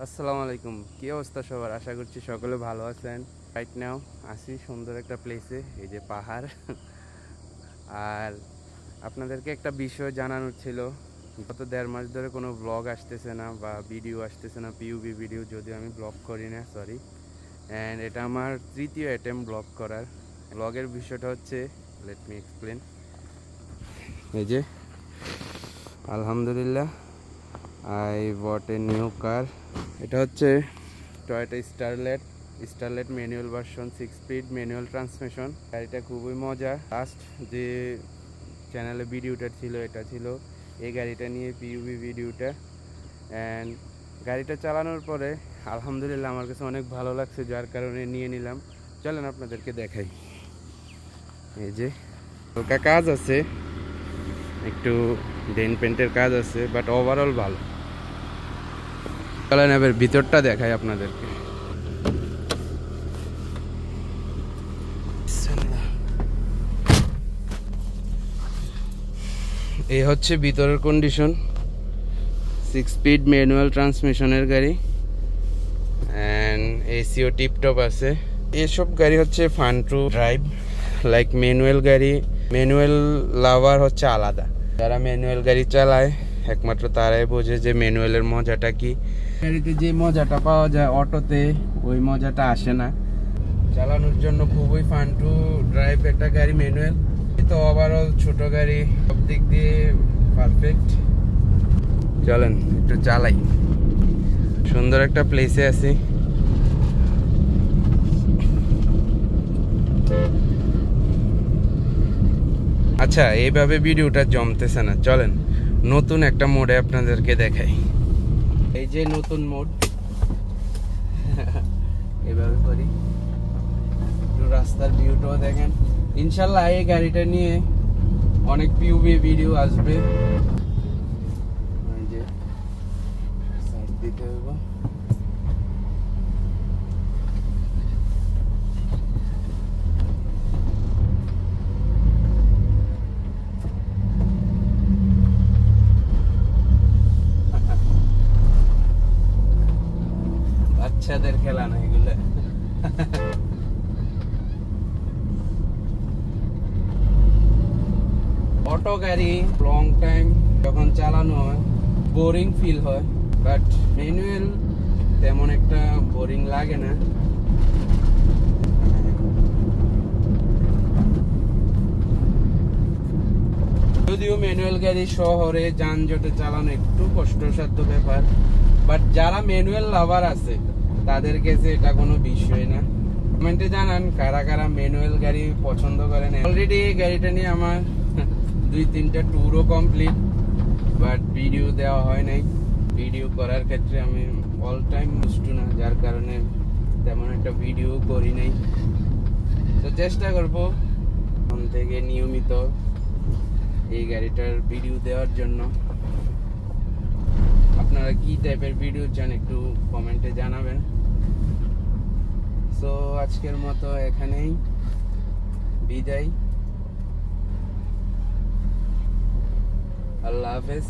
আসসালামু আলাইকুম, কি অবস্থা সবার? আশা করছি সকলে ভালো আছেন। রাইট নাও আসি সুন্দর একটা প্লেসে, এই যে পাহাড়। আর আপনাদেরকে একটা বিষয় জানানোর ছিল, গত 1.5 মাস ধরে কোনো ব্লগ আসতেছে না বা ভিডিও আসতেছে না, পিউবি ভিডিও, যদিও আমি ব্লগ করি না, সরি। অ্যান্ড এটা আমার তৃতীয় অ্যাটেম্প ব্লগ করার। ব্লগের বিষয়টা হচ্ছে, লেট মি এক্সপ্লেন। এই যে আলহামদুলিল্লাহ I bought a new car. এটা হচ্ছে Toyota Starlet manual version, 6 speed manual transmission. গাড়িটা খুবই মজা। লাস্ট যে চ্যানেলে ভিডিওটা ছিল, এটা ছিল এই গাড়িটা নিয়ে পিউবি ভিডিওটা। অ্যান্ড গাড়িটা চালানোর পরে আলহামদুলিল্লাহ আমার কাছে অনেক ভালো লাগছে, যার কারণে নিয়ে নিলাম। চলেন আপনাদেরকে দেখাই। এই যে হালকা কাজ আছে, একটু ডেন্ট পেন্টের কাজ আছে, বাট ওভারঅল ভালো। চলেন এবার ভিতরটা দেখাই আপনাদেরকে। এই হচ্ছে ভিতরের কন্ডিশন। 6 স্পিড ম্যানুয়াল ট্রান্সমিশনের গাড়ি, অ্যান্ড এসিও টিপটপ আছে। এসব গাড়ি হচ্ছে fun to drive, like manual গাড়ি। ম্যানুয়াল লাভার হচ্ছে আলাদা, যারা ম্যানুয়াল গাড়ি চালায় একমাত্র তারাই বোঝে যে ম্যানুয়ালের মজাটা কি। গাড়িতে যে মজাটা পাওয়া যায় অটোতে, ওই মজাটা আসে না। চালানোর জন্য খুবই ফান টু ড্রাইভ একটা গাড়ি ম্যানুয়াল। তো ওভারঅল ছোট গাড়ি, সব দিক দিয়ে পারফেক্ট। চলেন একটু চালাই। সুন্দর একটা প্লেসে আছি। আচ্ছা, এইভাবে ভিডিওটা জমতেছে না, চলেন নতুন একটা মোডে আপনাদেরকে দেখাই। এই যে নতুন মোড, এইভাবে করি। একটু রাস্তার ভিউটাও দেখেন। ইনশাল্লাহ এই গাড়িটা নিয়ে অনেক পিউবি ভিডিও আসবে। এই যে সাইড দিতে হবে। বাচ্চাদের খেলা না এগুলো। অটো গাড়ি লং টাইম যখন চালানো হয় বোরিং ফিল হয়, বাট ম্যানুয়াল তেমন একটা বোরিং লাগে না। যদিও ম্যানুয়াল গাড়ি শহরে যানজটে চালানো একটু কষ্টসাধ্য ব্যাপার, বাট যারা ম্যানুয়াল লাভার আছে তাদের কাছে এটা কোনো বিষয় না। কমেন্টে জানান কারা কারা ম্যানুয়াল গাড়ি পছন্দ করেন। অলরেডি এই গাড়িটা নিয়ে আমার 2-3টা ট্যুরও কমপ্লিট, বাট ভিডিও দেওয়া হয় নাই। ভিডিও করার ক্ষেত্রে আমি অল টাইম মুস্টু না, যার কারণে তেমন একটা ভিডিও করি নাই। তো চেষ্টা করবো এখন থেকে নিয়মিত এই গাড়িটার ভিডিও দেওয়ার জন্য। আপনারা কি টাইপের ভিডিও চান একটু কমেন্টে জানাবেন। সো আজকের মতো এখানেই বিদায়। আল্লাহ হাফেজ।